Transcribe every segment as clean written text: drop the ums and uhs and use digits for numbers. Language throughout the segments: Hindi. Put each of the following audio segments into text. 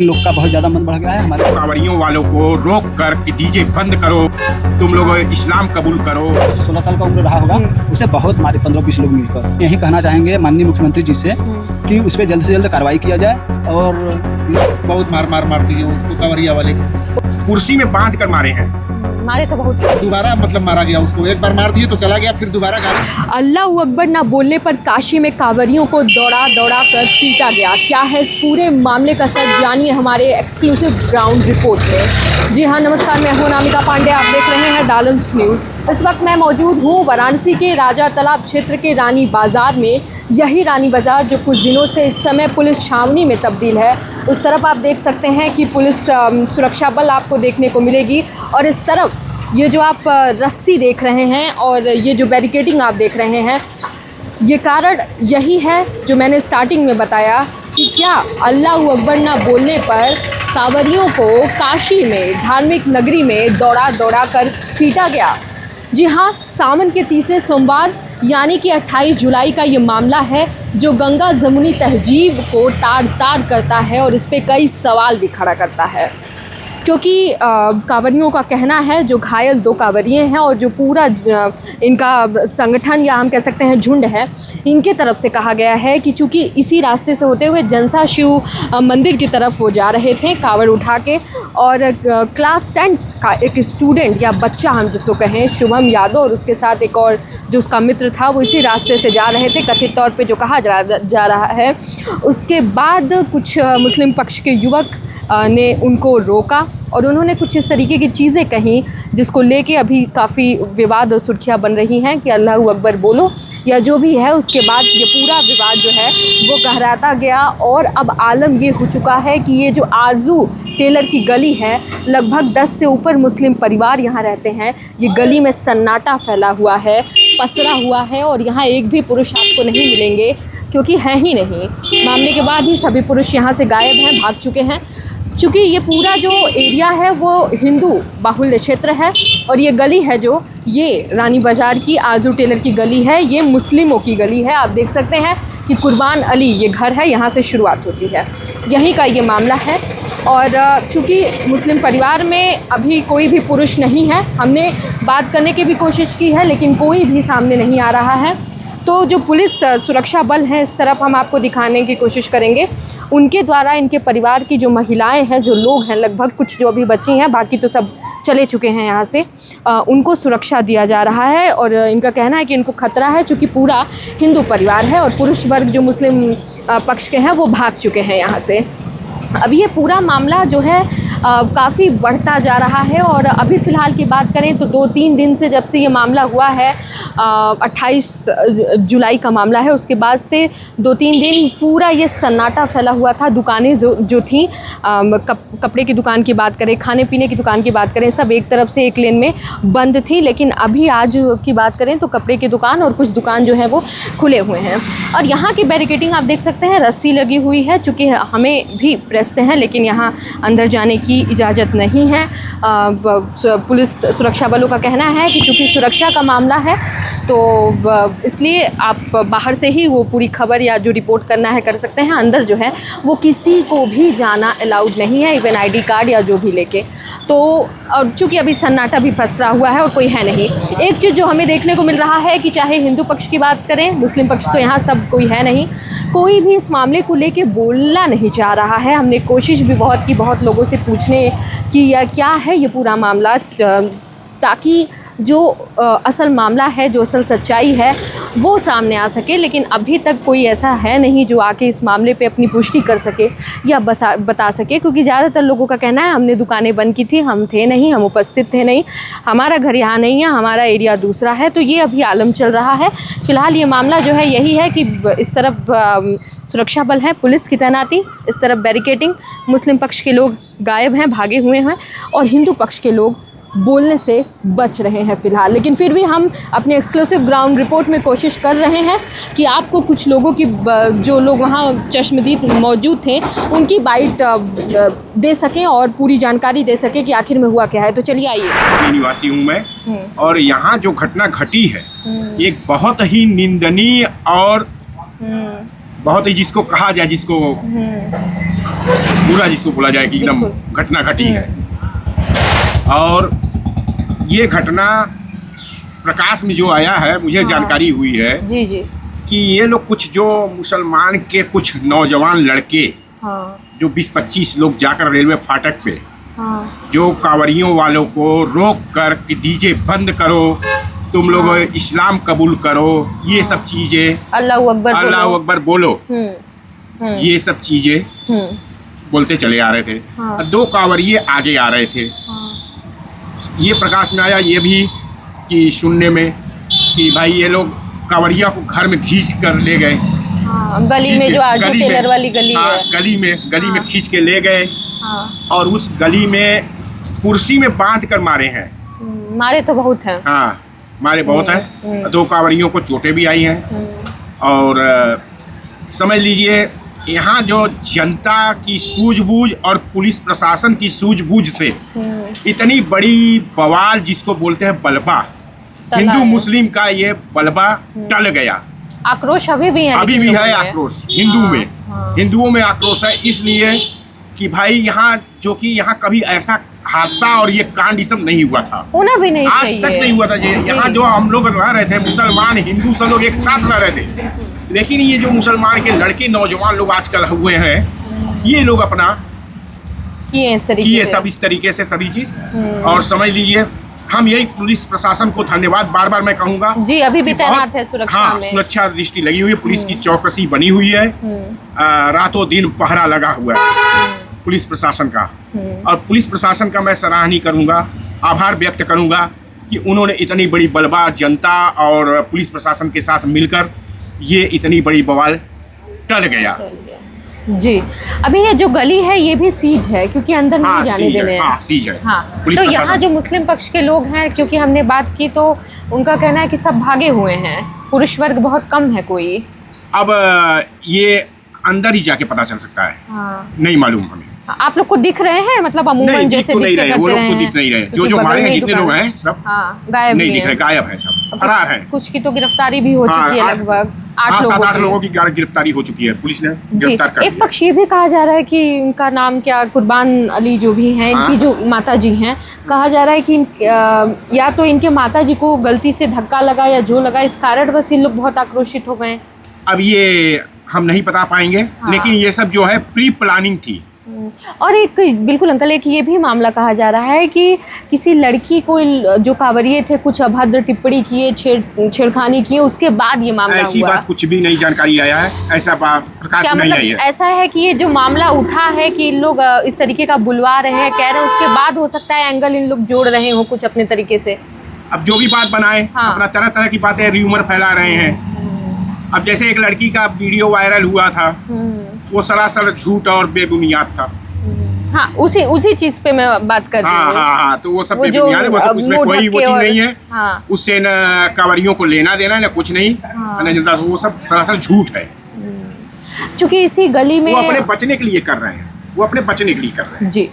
लोग का बहुत ज्यादा मन बढ़ गया है। हमारे कांवरियों वालों को रोक कर कि डीजे बंद करो, तुम लोग इस्लाम कबूल करो। 16 साल का उम्र रहा होगा, उसे बहुत मारे 15-20 लोग मिलकर। यही कहना चाहेंगे माननीय मुख्यमंत्री जी से कि उस पर जल्द से जल्द कार्रवाई किया जाए। और बहुत मार दी है उसको, कांवरिया वाले कुर्सी में बांध कर मारे हैं। मारे तो बहुत। दोबारा मतलब मारा गया उसको, एक बार मार दिए तो चला गया, फिर दोबारा गाड़ी। अल्लाह अकबर ना बोलने पर काशी में कांवरियों को दौड़ा दौड़ा कर पीटा गया। क्या है इस पूरे मामले का सच, जानिए हमारे एक्सक्लूसिव ग्राउंड रिपोर्ट में। जी हाँ, नमस्कार, मैं हूँ अनामिका पांडे, आप देख रहे हैं डालम्स न्यूज़। इस वक्त मैं मौजूद हूँ वाराणसी के राजा तालाब क्षेत्र के रानी बाज़ार में। यही रानी बाज़ार जो कुछ दिनों से इस समय पुलिस छावनी में तब्दील है। उस तरफ आप देख सकते हैं कि पुलिस सुरक्षा बल आपको देखने को मिलेगी, और इस तरफ ये जो आप रस्सी देख रहे हैं और ये जो बैरिकेडिंग आप देख रहे हैं, ये कारण यही है जो मैंने स्टार्टिंग में बताया कि क्या अल्लाह अकबर ना बोलने पर कांवरियों को काशी में, धार्मिक नगरी में दौड़ा दौड़ा कर पीटा गया। जी हाँ, सावन के तीसरे सोमवार यानी कि 28 जुलाई का ये मामला है जो गंगा जमुनी तहजीब को तार तार करता है और इस पर कई सवाल भी खड़ा करता है। क्योंकि कांवरियों का कहना है, जो घायल 2 कांवरिये हैं और जो पूरा इनका संगठन या हम कह सकते हैं झुंड है, इनके तरफ से कहा गया है कि चूँकि इसी रास्ते से होते हुए जनसा शिव मंदिर की तरफ वो जा रहे थे कांवड़ उठा के, और क्लास 10th का एक स्टूडेंट या बच्चा हम जिसको कहें, शुभम यादव, और उसके साथ एक और जो उसका मित्र था, वो इसी रास्ते से जा रहे थे, कथित तौर पे जो कहा जा रहा है। उसके बाद कुछ मुस्लिम पक्ष के युवक ने उनको रोका और उन्होंने कुछ इस तरीके की चीज़ें कहीं जिसको लेके अभी काफ़ी विवाद और सुर्खियाँ बन रही हैं कि अल्लाह अकबर बोलो या जो भी है। उसके बाद ये पूरा विवाद जो है वो गहराता गया और अब आलम ये हो चुका है कि ये जो आरजू टेलर की गली है, लगभग 10 से ऊपर मुस्लिम परिवार यहाँ रहते हैं। ये गली में सन्नाटा फैला हुआ है, पसरा हुआ है, और यहाँ एक भी पुरुष आपको नहीं मिलेंगे, क्योंकि हैं ही नहीं। मामले के बाद ही सभी पुरुष यहाँ से गायब हैं, भाग चुके हैं। चूँकि ये पूरा जो एरिया है वो हिंदू बाहुल्य क्षेत्र है, और ये गली है जो ये रानी बाज़ार की आरजू टेलर की गली है, ये मुस्लिमों की गली है। आप देख सकते हैं कि कुर्बान अली ये घर है, यहाँ से शुरुआत होती है, यहीं का ये मामला है। और चूँकि मुस्लिम परिवार में अभी कोई भी पुरुष नहीं है, हमने बात करने की भी कोशिश की है लेकिन कोई भी सामने नहीं आ रहा है। तो जो पुलिस सुरक्षा बल हैं, इस तरफ हम आपको दिखाने की कोशिश करेंगे, उनके द्वारा इनके परिवार की जो महिलाएं हैं, जो लोग हैं, लगभग कुछ जो अभी बची हैं, बाकी तो सब चले चुके हैं यहाँ से, उनको सुरक्षा दिया जा रहा है। और इनका कहना है कि इनको खतरा है चूँकि पूरा हिंदू परिवार है और पुरुष वर्ग जो मुस्लिम पक्ष के हैं वो भाग चुके हैं यहाँ से। अब ये पूरा मामला जो है काफ़ी बढ़ता जा रहा है, और अभी फ़िलहाल की बात करें तो 2-3 दिन से जब से ये मामला हुआ है, 28 जुलाई का मामला है, उसके बाद से 2-3 दिन पूरा ये सन्नाटा फैला हुआ था। दुकानें जो थी, कपड़े की दुकान की बात करें, खाने पीने की दुकान की बात करें, सब एक तरफ से एक लेन में बंद थी। लेकिन अभी आज की बात करें तो कपड़े की दुकान और कुछ दुकान जो है वो खुले हुए हैं। और यहाँ की बैरिकेडिंग आप देख सकते हैं, रस्सी लगी हुई है, चूँकि हमें भी प्रेस से हैं लेकिन यहाँ अंदर जाने की इजाज़त नहीं है। पुलिस सुरक्षा बलों का कहना है कि चूँकि सुरक्षा का मामला है तो इसलिए आप बाहर से ही वो पूरी खबर या जो रिपोर्ट करना है कर सकते हैं। अंदर जो है वो किसी को भी जाना अलाउड नहीं है, इवन ID कार्ड या जो भी लेके। तो और चूँकि अभी सन्नाटा भी पसरा हुआ है और कोई है नहीं। एक चीज़ जो हमें देखने को मिल रहा है कि चाहे हिंदू पक्ष की बात करें, मुस्लिम पक्ष, तो यहाँ सब कोई है नहीं, कोई भी इस मामले को लेके बोलना नहीं चाह रहा है। हमने कोशिश भी बहुत की, बहुत लोगों से पूछने की या क्या है ये पूरा मामला, ताकि जो असल मामला है, जो असल सच्चाई है वो सामने आ सके। लेकिन अभी तक कोई ऐसा है नहीं जो आके इस मामले पे अपनी पुष्टि कर सके या बता सके, क्योंकि ज़्यादातर लोगों का कहना है हमने दुकानें बंद की थी, हम थे नहीं, हम उपस्थित थे नहीं, हमारा घर यहाँ नहीं है, हमारा एरिया दूसरा है। तो ये अभी आलम चल रहा है। फ़िलहाल ये मामला जो है यही है कि इस तरफ सुरक्षा बल है, पुलिस की तैनाती, इस तरफ बैरिकेडिंग, मुस्लिम पक्ष के लोग गायब हैं, भागे हुए हैं, और हिंदू पक्ष के लोग बोलने से बच रहे हैं फ़िलहाल। लेकिन फिर भी हम अपने एक्सक्लूसिव ग्राउंड रिपोर्ट में कोशिश कर रहे हैं कि आपको कुछ लोगों की, जो लोग वहाँ चश्मदीद मौजूद थे, उनकी बाइट दे सकें और पूरी जानकारी दे सकें कि आखिर में हुआ क्या है। तो चलिए आइए। निवासी हूँ मैं, और यहाँ जो घटना घटी है एक बहुत ही निंदनीय और बहुत ही जिसको कहा जाए, जिसको बुरा जिसको बोला जाए कि एकदम घटना घटी है। और ये घटना प्रकाश में जो आया है, मुझे जानकारी हुई है जी जी कि ये लोग कुछ जो मुसलमान के कुछ नौजवान लड़के जो 20-25 लोग जाकर रेलवे फाटक पे जो कांवरियों वालों को रोक कर कि डीजे बंद करो, तुम लोग इस्लाम कबूल करो, ये सब चीजें, अल्लाह अकबर बोलो, ये सब चीजें बोलते चले आ रहे थे। और 2 कांवरिये आगे आ रहे थे। ये प्रकाश में आया ये भी कि सुनने में कि भाई ये लोग कांवरिया को घर में खींच कर ले गए, गली में जो आजू टेलर वाली गली है, गली में खींच के ले गए और उस गली में कुर्सी में बांध कर मारे हैं। मारे तो बहुत हैं। हाँ, मारे बहुत हैं। 2 कांवरियों को चोटें भी आई हैं। और समझ लीजिए यहाँ जो जनता की सूझबूझ और पुलिस प्रशासन की सूझबूझ से इतनी बड़ी बवाल, जिसको बोलते हैं बलबा, हिंदू मुस्लिम का ये बलबा टल गया। आक्रोश अभी भी है, अभी भी है आक्रोश हिंदुओं में आक्रोश है, इसलिए कि भाई यहाँ जो कि यहाँ कभी ऐसा हादसा और ये कांड ये सब नहीं हुआ था, होना भी नहीं आज चाहिए। तक नहीं हुआ था। यहाँ जो हम लोग रह रहे थे, मुसलमान हिंदू सब लोग एक साथ रह रहे थे, लेकिन ये जो मुसलमान के लड़के नौजवान लोग आजकल हुए हैं, ये लोग अपना किए सब इस तरीके से सभी चीज। और समझ लीजिए हम यही पुलिस प्रशासन को धन्यवाद बार बार मैं कहूँगा जी, अभी भी तैनात है सुरक्षा में। सुरक्षा दृष्टि लगी हुई है, पुलिस की चौकसी बनी हुई है, रातों दिन पहरा लगा हुआ है पुलिस प्रशासन का। और पुलिस प्रशासन का मैं सराहनीय करूँगा, आभार व्यक्त करूँगा कि उन्होंने इतनी बड़ी बलबा जनता और पुलिस प्रशासन के साथ मिलकर ये इतनी बड़ी बवाल टल गया। जी, अभी ये जो गली है ये भी सीज है क्योंकि अंदर नहीं जाने देने हैं। सीज है। तो यहाँ जो मुस्लिम पक्ष के लोग हैं, क्योंकि हमने बात की तो उनका कहना है कि सब भागे हुए हैं, पुरुष वर्ग बहुत कम है कोई। अब ये अंदर ही जाके पता चल सकता है, नहीं मालूम हमें। आप लोग को दिख रहे हैं, मतलब अमूमन जैसे नहीं रहे, वो लोग तो दिख नहीं रहे, जो हमारे हैं जितने लोग हैं सब गायब नहीं दिख रहे, गायब है सब, फरार है। कुछ की तो गिरफ्तारी भी हो चुकी है, लगभग 8 लोगों की गिरफ्तारी हो चुकी है, पुलिस ने गिरफ्तार कर लिया। एक पक्ष ये भी कहा जा रहा है कि इनका नाम क्या, कुर्बान अली जो भी हैं, इनकी जो माता जी हैं, कहा जा रहा है कि या तो इनके माता जी को गलती से धक्का लगा या जो लगा, इस कारण बस इन लोग बहुत आक्रोशित हो गए। अब ये हम नहीं बता पाएंगे, लेकिन ये सब जो है प्री प्लानिंग थी। और एक बिल्कुल अंकल, एक ये भी मामला कहा जा रहा है कि किसी लड़की को जो कांवरिये थे कुछ अभद्र टिप्पणी किए, छेड़खानी किए, उसके बाद ये मामला ऐसी हुआ। बात कुछ भी नहीं जानकारी आया है, ऐसा प्रकाश क्या नहीं मतलब आई है। ऐसा है कि ये जो मामला उठा है कि इन लोग इस तरीके का बुलवा रहे हैं, कह रहे हैं, उसके बाद हो सकता है एंगल इन लोग जोड़ रहे हो कुछ अपने तरीके से। अब जो भी बात बनाए, अपना तरह तरह की बातें र्यूमर फैला रहे हैं। अब जैसे एक लड़की का वीडियो वायरल हुआ था, वो सरासर झूठ और बेबुनियाद था। हाँ, उसी चीज पे मैं बात कर रही हूँ। हाँ, तो वो सब बेबुनियाद है, वो सब उसमें कोई वो चीज नहीं है। उससे न कांवरियों को लेना देना न कुछ नहीं, न जनता, वो सब सरासर झूठ है। क्योंकि इसी गली में वो अपने बचने के लिए कर रहे हैं, वो अपने बचने के लिए कर रहे हैं। जी,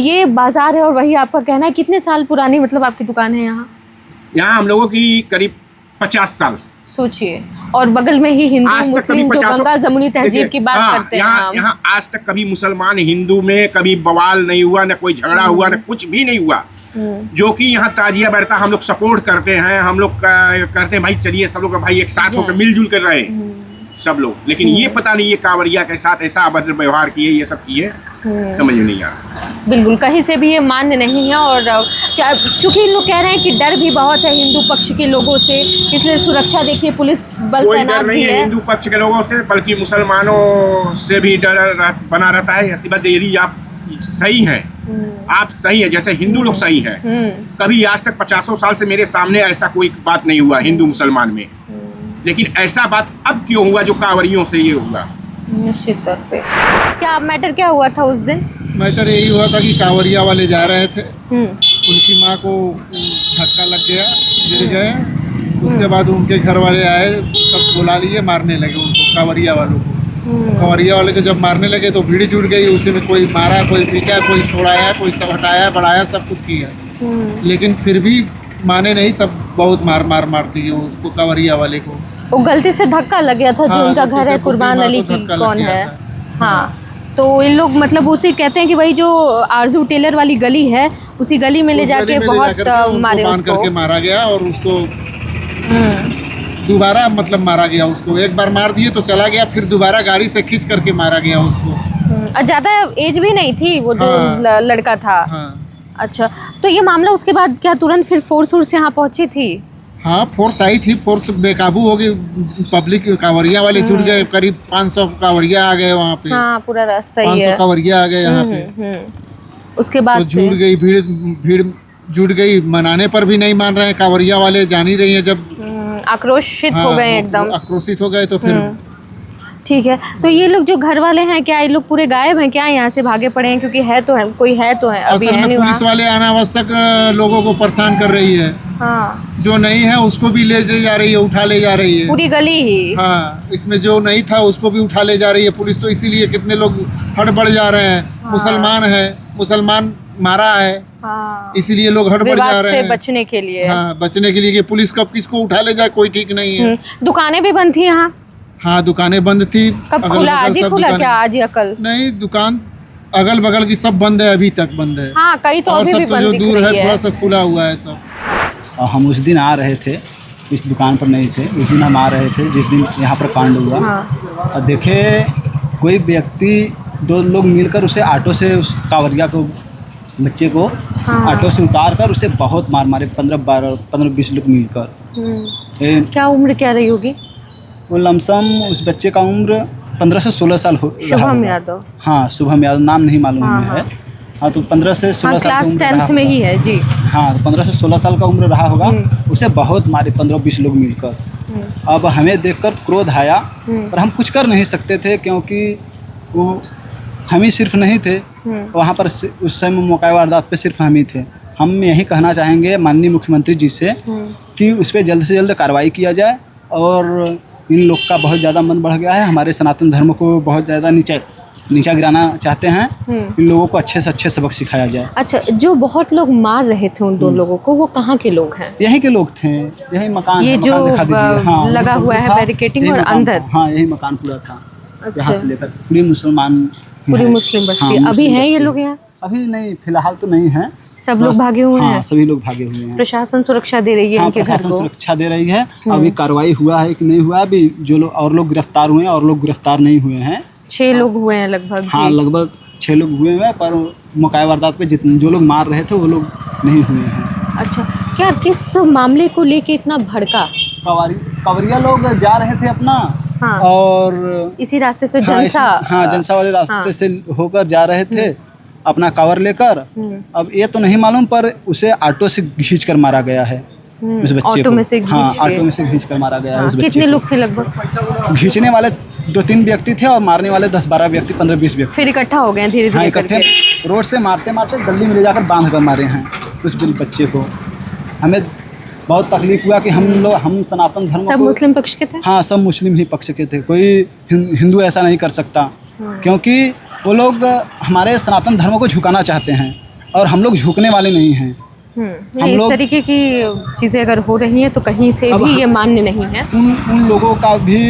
ये बाजार है और वही आपका कहना है कितने साल पुरानी मतलब आपकी दुकान है यहाँ? यहाँ हम लोगों की करीब 50 साल। सोचिए, और बगल में ही हिंदू मुस्लिम जो गंगा जमुनी तहजीब की बात करते हैं। यहाँ आज तक कभी मुसलमान हिंदू में कभी बवाल नहीं हुआ, न कोई झगड़ा हुआ, न कुछ भी नहीं हुआ। जो कि यहाँ ताजिया बैठता हम लोग सपोर्ट करते हैं, हम लोग करते हैं भाई चलिए सब लोग भाई एक साथ होकर मिलजुल कर रहे सब लोग। लेकिन ये पता नहीं ये कांवरिया के साथ ऐसा अभद्र व्यवहार किए, ये सब किए, समझ में नहीं आ रहा। बिल्कुल, कहीं से भी ये मान्य नहीं है। और क्या, चूंकि लोग कह रहे हैं कि डर भी बहुत है हिंदू पक्ष के लोगों से, इसलिए सुरक्षा देखिए पुलिस बल तैनात भी है। हिंदू पक्ष के लोगों से बल्कि मुसलमानों से भी डर बना रहता है। ऐसी बात, यदि आप सही हैं, आप सही है, जैसे हिंदू लोग सही हैं, कभी आज तक 50 साल से मेरे सामने ऐसा कोई बात नहीं हुआ हिंदू मुसलमान में। लेकिन ऐसा बात अब क्यों हुआ जो कांवरियों से ये हुआ? निश्चित तौर पे क्या मैटर क्या हुआ था उस दिन? मैटर यही हुआ था कि कांवरिया वाले जा रहे थे, उनकी माँ को धक्का लग गया, गिर गए। उसके बाद उनके घर वाले आए, सब बुला लिए, मारने लगे उनको, कांवरिया वालों को। कांवरिया वाले को जब मारने लगे तो भीड़ जुट गई, उसी में कोई मारा, कोई पीटा, कोई छोड़ाया, कोई सब हटाया बढ़ाया, सब कुछ किया। लेकिन फिर भी माने नहीं, सब बहुत मार दिए उसको, कांवरिया वाले को। वो गलती से धक्का लग गया था जो हाँ, उनका गलती घर से है कुर्बान बुड्ढी माँ अली को की धक्का लग कौन गया है। था। हाँ, तो इन लोग मतलब उसी कहते हैं कि वही जो आरजू टेलर वाली गली है उसी गली में ले उस जाके गली में ले बहुत जाकर के उनको मारे बांध उसको। करके मारा गया और उसको हम्म, दोबारा मतलब मारा गया उसको। एक बार मार दिए तो चला गया, फिर दोबारा गाड़ी से खींच करके मारा गया उसको। और ज्यादा एज भी नहीं थी वो जो हाँ। लड़का था। हाँ अच्छा, तो ये मामला उसके बाद क्या तुरंत फिर फोर्स से यहाँ पहुंची थी? हाँ, फोर्स आई थी, फोर्स बेकाबू हो गई। पब्लिक कांवरिया वाले जुट गए, करीब 500 कांवरिया आ गए वहाँ पे। हाँ, पूरा रास्ता ही 500 है। कांवरिया आ गए यहाँ पे। उसके तो बाद से जुट गई भीड़ जुट गई। मनाने पर भी नहीं मान रहे हैं कांवरिया वाले, जान ही रही है जब आक्रोशित हो हाँ, गए वो एकदम। आक्रोशित हो गए तो फिर ठीक है, तो ये लोग जो घर वाले हैं क्या ये लोग पूरे गायब हैं क्या, यहाँ से भागे पड़े हैं? क्योंकि है तो है, कोई है तो है, अभी असल है में नहीं पुलिस वहाँ। वाले अनावश्यक लोगों को परेशान कर रही है। हाँ, जो नहीं है उसको भी ले जा रही है, उठा ले जा रही है। पूरी गली ही। हाँ, इसमें जो नहीं था उसको भी उठा ले जा रही है पुलिस। तो इसीलिए कितने लोग हड़बड़ जा रहे हैं। मुसलमान है, मुसलमान मारा है, हाँ, इसीलिए लोग हड़बड़ जा विवाद रहे से हैं। बचने के लिए। हाँ, बचने के लिए कि पुलिस कब किसको उठा ले जाए कोई ठीक नहीं है। दुकानें भी बंद थी यहाँ? हाँ, दुकानें बंद थी। कब अगल खुला? बगल आज ही सब खुला दुकानें- क्या? आज या कल? नहीं, दुकान अगल बगल की सब बंद है, अभी तक बंद है। हाँ, कई तो और अभी सब भी तो जो बंद दिख दूर है रही थोड़ा है। सा खुला हुआ है सब। और हम उस दिन आ रहे थे, इस दुकान पर नहीं थे, उस दिन हम आ रहे थे जिस दिन यहाँ पर कांड हुआ। हाँ। और देखे कोई व्यक्ति, 2 लोग मिलकर उसे ऑटो से, उस कांवरिया को, बच्चे को हाँ। ऑटो से उतार कर उसे बहुत मार मारे। 15-20 लोग मिलकर। क्या उम्र क्या रही होगी? वो लमसम उस बच्चे का उम्र 15 से 16 साल रहा शुभम होगा। यादव। हाँ, शुभम यादव, नाम नहीं मालूम हाँ, हमें है। हाँ, तो 15 से 16 हाँ, साल क्लास की उम्र रहा 10th में होगा। ही है जी। हाँ, तो 15 से 16 साल का उम्र रहा होगा। उसे बहुत मारे 15-20 लोग मिलकर। अब हमें देखकर क्रोध आया, पर हम कुछ कर नहीं सकते थे क्योंकि वो हम ही सिर्फ नहीं थे वहाँ पर। उस समय मौका वारदात पे सिर्फ हम ही थे। हम यही कहना चाहेंगे माननीय मुख्यमंत्री जी से कि उस पर जल्द से जल्द कार्रवाई किया जाए। और इन लोग का बहुत ज़्यादा मन बढ़ गया है, हमारे सनातन धर्म को बहुत ज़्यादा नीचा गिराना चाहते हैं। इन लोगों को अच्छे से अच्छे सबक सिखाया जाए। अच्छा, जो बहुत लोग मार रहे थे उन 2 लोगों को, वो कहाँ के लोग हैं? यहीं के लोग थे, यही मकान ये है, जो मकान दिखा दीजिए। हाँ, लगा हुआ है था, बैरिकेटिंग यही और मकान अंदर? था। हाँ, यही मकान पूरा था। अच्छा। यहाँ से लेकर पूरी मुसलमान ही पूरी हैं। मुस्लिम बस्ती। हाँ, अभी मुस्लिम हैं ये बस्ती। लोग यहाँ? अभी नहीं, फिलहाल तो नहीं है। सब लोग बस- भागे हुए हाँ, हैं? सभी लोग भागे हुए हैं। प्रशासन सुरक्षा दे रही है हाँ, इनके घर प्रशासन को? सुरक्षा दे रही है। अभी कार्रवाई हुआ है कि नहीं हुआ, अभी जो लोग और लोग गिरफ्तार हुए हैं और लोग गिरफ्तार नहीं हुए हैं। 6 लोग हुए हैं लगभग। हाँ, जी। लगभग 6 लोग हुए हैं, पर मौका वारदात पे जितने जो लोग मार रहे थे वो लोग नहीं हुए हैं। अच्छा, क्या किस मामले को लेके इतना भड़का? कांवरिया लोग जा रहे थे अपना। हाँ। और इसी रास्ते से हाँ, जनसा? हाँ, जनसा वाले रास्ते हाँ। से होकर जा रहे थे अपना कांवर लेकर। अब ये तो नहीं मालूम, पर उसे ऑटो से खींच कर मारा गया है उस बच्चे ऑटो को। में से हाँ, खींच के? ऑटो में से खींच कर मारा गया है उस बच्चे कितने को। लोग थे लगभग? खींचने वाले 2-3 व्यक्ति थे और मारने वाले 10-12 व्यक्ति, 15-20 व्यक्ति। फिर इकट्ठा हो गए धीरे हाँ, धीरे इकट्ठे करके? रोड से मारते मारते गली में ले जाकर बांध कर मारे हैं उस बच्चे को। हमें बहुत तकलीफ हुआ कि हम सनातन धर्म सब को, मुस्लिम पक्ष के थे? हाँ, सब मुस्लिम ही पक्ष के थे। कोई हिंदू ऐसा नहीं कर सकता, क्योंकि वो लोग हमारे सनातन धर्म को झुकाना चाहते हैं और हम लोग झुकने वाले नहीं हैं। नहीं, इस लोग- तरीके की चीज़ें अगर हो रही हैं तो कहीं से अब भी ये मान्य नहीं है। उन लोगों का भी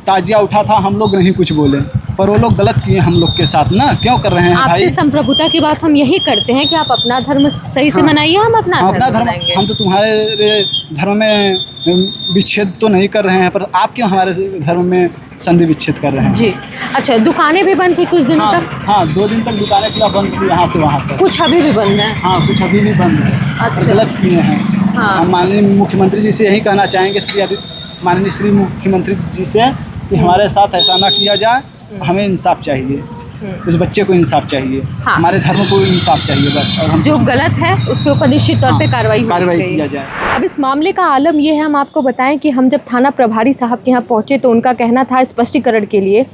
ताजिया उठा था, हम लोग नहीं कुछ बोले, पर वो लोग गलत किए हम लोग के साथ ना। क्यों कर रहे हैं आपसे भाई? संप्रभुता की बात हम यही करते हैं कि आप अपना धर्म सही से मनाइए, हम अपना हम अपना धर्म, मनाएंगे। हम तो तुम्हारे धर्म में विच्छेद तो नहीं कर रहे हैं, पर आप क्यों हमारे धर्म में संधि विच्छेद कर रहे हैं? जी। अच्छा, दुकानें भी बंद थी कुछ दिनों हाँ, तक? हाँ, 2 दिन तक दुकानें पूरा बंद थी यहाँ से वहाँ तक। कुछ अभी भी बंद है? हाँ, कुछ अभी भी बंद है। अच्छा। और गलत किए हैं। हाँ। हम माननीय मुख्यमंत्री जी से यही कहना चाहेंगे, माननीय श्री मुख्यमंत्री जी से, कि हमारे साथ ऐसा ना किया जाए। हमें इंसाफ चाहिए, उस बच्चे को इंसाफ चाहिए। हाँ। हमारे धर्म को इंसाफ चाहिए बस। और हम जो गलत है उसके ऊपर निश्चित तौर पे हाँ, कार्रवाई कार्रवाई होनी किया चाहिए। जाए। अब इस मामले का आलम ये है, हम आपको बताएं कि हम जब थाना प्रभारी साहब के यहाँ पहुँचे तो उनका कहना था स्पष्टीकरण के लिए,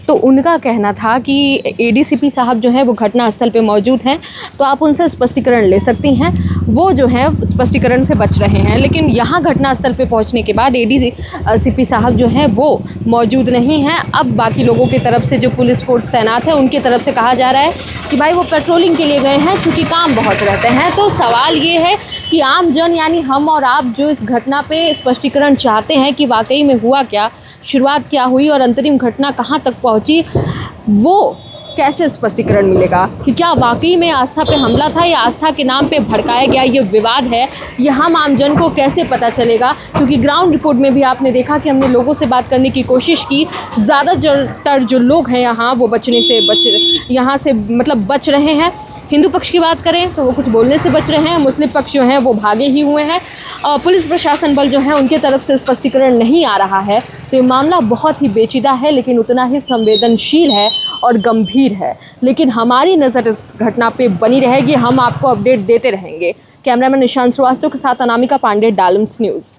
तो उनका कहना था कि एडीसीपी साहब जो है वो घटनास्थल पे मौजूद हैं, तो आप उनसे स्पष्टीकरण ले सकती हैं। वो जो है स्पष्टीकरण से बच रहे हैं, लेकिन यहाँ घटनास्थल पे पहुँचने के बाद एडीसीपी साहब जो हैं वो मौजूद नहीं हैं। अब बाकी लोगों की तरफ से जो पुलिस फोर्स तैनात है उनकी तरफ से कहा जा रहा है कि भाई वो पेट्रोलिंग के लिए गए हैं क्योंकि काम बहुत रहते हैं। तो सवाल ये है कि आम जन यानी हम और आप जो इस घटना पे स्पष्टीकरण चाहते हैं कि वाकई में हुआ क्या, शुरुआत क्या हुई और अंतरिम घटना कहाँ तक पहुँची, वो कैसे स्पष्टीकरण मिलेगा कि क्या वाकई में आस्था पे हमला था या आस्था के नाम पे भड़काया गया ये विवाद है, ये हम आमजन को कैसे पता चलेगा। क्योंकि ग्राउंड रिपोर्ट में भी आपने देखा कि हमने लोगों से बात करने की कोशिश की, ज़्यादातर जो लोग हैं यहाँ वो बच रहे हैं। हिंदू पक्ष की बात करें तो वो कुछ बोलने से बच रहे हैं, मुस्लिम पक्ष जो हैं वो भागे ही हुए हैं और पुलिस प्रशासन बल जो है उनके तरफ से स्पष्टीकरण नहीं आ रहा है। तो ये मामला बहुत ही पेचीदा है लेकिन उतना ही संवेदनशील है और गंभीर है। लेकिन हमारी नज़र इस घटना पे बनी रहेगी, हम आपको अपडेट देते रहेंगे। कैमरामैन निशांत श्रीवास्तव के साथ अनामिका पांडे, डालम्स न्यूज़।